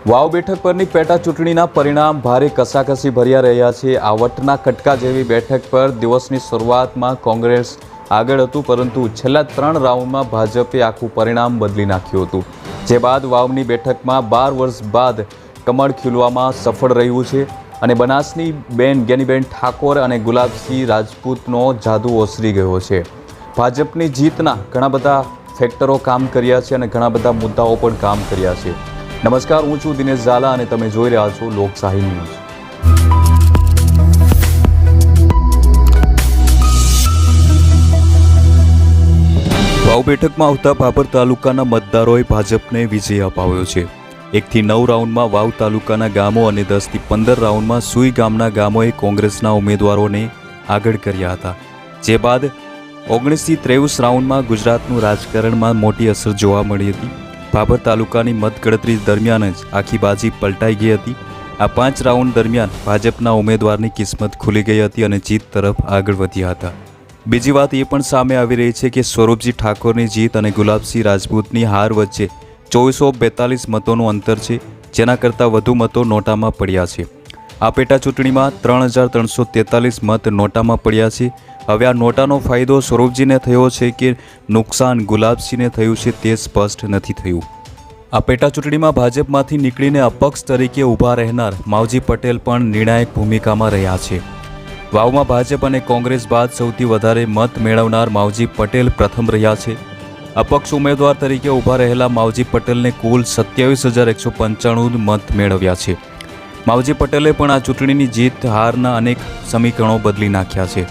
વાવ બેઠક પરની પેટા ચૂંટણીના પરિણામ ભારે કસાકસી ભર્યા રહ્યા છે। આવટના કટકા જેવી બેઠક પર દિવસની શરૂઆતમાં કોંગ્રેસ આગળ હતું, પરંતુ છેલ્લા 3 રાઉન્ડમાં ભાજપે આખું પરિણામ બદલી નાખ્યું હતું। જે બાદ વાવની બેઠકમાં 12 વર્ષ બાદ કમળ ખીલવામાં સફળ રહ્યું છે અને બનાસની બેન ગેનીબેન ઠાકોર અને ગુલાબસિંહ રાજપૂતનો જાદુ ઓસરી ગયો છે। ભાજપની જીતના ઘણા બધા ફેક્ટરો કામ કર્યા છે અને ઘણા બધા મુદ્દાઓ પણ કામ કર્યા છે। નમસ્કાર, હું છું દિનેશ ઝાલા અને તમે જોઈ રહ્યા છો લોકશાહી ન્યૂઝ। વાવ બેઠકમાં આવતા ભાભર તાલુકાના મતદારોએ ભાજપને વિજય અપાવ્યો છે। 1 થી 9 રાઉન્ડમાં વાવ તાલુકાના ગામો અને 10 થી 15 રાઉન્ડમાં સુઈ ગામના ગામોએ કોંગ્રેસના ઉમેદવારોને આગળ કર્યા હતા। જે બાદ 19 થી 23 રાઉન્ડમાં ગુજરાતનું રાજકારણમાં મોટી અસર જોવા મળી હતી। ભાભર તાલુકાની મતગણતરી દરમિયાન જ આખી બાજી પલટાઈ ગઈ હતી। આ 5 રાઉન્ડ દરમિયાન ભાજપના ઉમેદવારની કિસ્મત ખુલી ગઈ હતી અને જીત તરફ આગળ વધ્યા હતા। બીજી વાત એ પણ સામે આવી રહી છે કે સ્વરૂપજી ઠાકોરની જીત અને ગુલાબસિંહ રાજપૂતની હાર વચ્ચે 2442 મતોનું અંતર છે, જેના કરતાં વધુ મતો નોટામાં પડ્યા છે। આ પેટા ચૂંટણીમાં 3343 મત નોટામાં પડ્યા છે। હવે આ નોટાનો ફાયદો સ્વરૂપજીને થયો છે કે નુકસાન ગુલાબસિંહને થયું છે તે સ્પષ્ટ નથી થયું। આ પેટા ચૂંટણીમાં ભાજપમાંથી નીકળીને અપક્ષ તરીકે ઊભા રહેનાર માવજી પટેલ પણ નિર્ણાયક ભૂમિકામાં રહ્યા છે। વાવમાં ભાજપ અને કોંગ્રેસ બાદ સૌથી વધારે મત મેળવનાર માવજી પટેલ પ્રથમ રહ્યા છે। અપક્ષ ઉમેદવાર તરીકે ઊભા રહેલા માવજી પટેલને કુલ 27195 મત મેળવ્યા છે। માવજી પટેલે પણ આ ચૂંટણીની જીત હારના અનેક સમીકરણો બદલી નાખ્યા છે।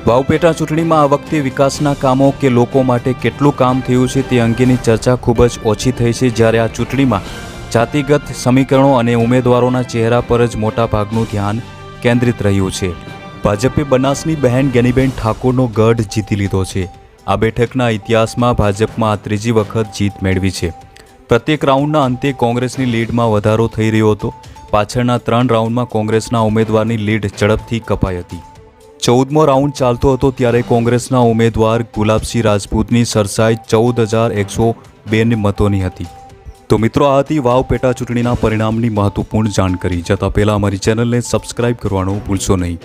વાવ પેટા ચૂંટણીમાં આ વખતે વિકાસના કામો કે લોકો માટે કેટલું કામ થયું છે તે અંગેની ચર્ચા ખૂબ જ ઓછી થઈ છે, જ્યારે આ ચૂંટણીમાં જાતિગત સમીકરણો અને ઉમેદવારોના ચહેરા પર જ મોટા ભાગનું ધ્યાન કેન્દ્રિત રહ્યું છે। ભાજપે બનાસની બહેન ગેનીબેન ઠાકોરનો ગઢ જીતી લીધો છે। આ બેઠકના ઇતિહાસમાં ભાજપમાં આ ત્રીજી વખત જીત મેળવી છે। પ્રત્યેક રાઉન્ડના અંતે કોંગ્રેસની લીડમાં વધારો થઈ રહ્યો હતો। પાછળના 3 રાઉન્ડમાં કોંગ્રેસના ઉમેદવારની લીડ ઝડપથી કપાઈ હતી। 14મો રાઉન્ડ ચાલતો હતો ત્યારે કોંગ્રેસના ઉમેદવાર ગુલાબસિંહ રાજપૂતની સરસાઈ 14102 મતોની હતી। તો મિત્રો, આ હતી વાવ પેટા ચૂંટણીના પરિણામની મહત્વપૂર્ણ જાણકારી। જતાં પહેલાં અમારી ચેનલને સબસ્ક્રાઇબ કરવાનું ભૂલશો નહીં।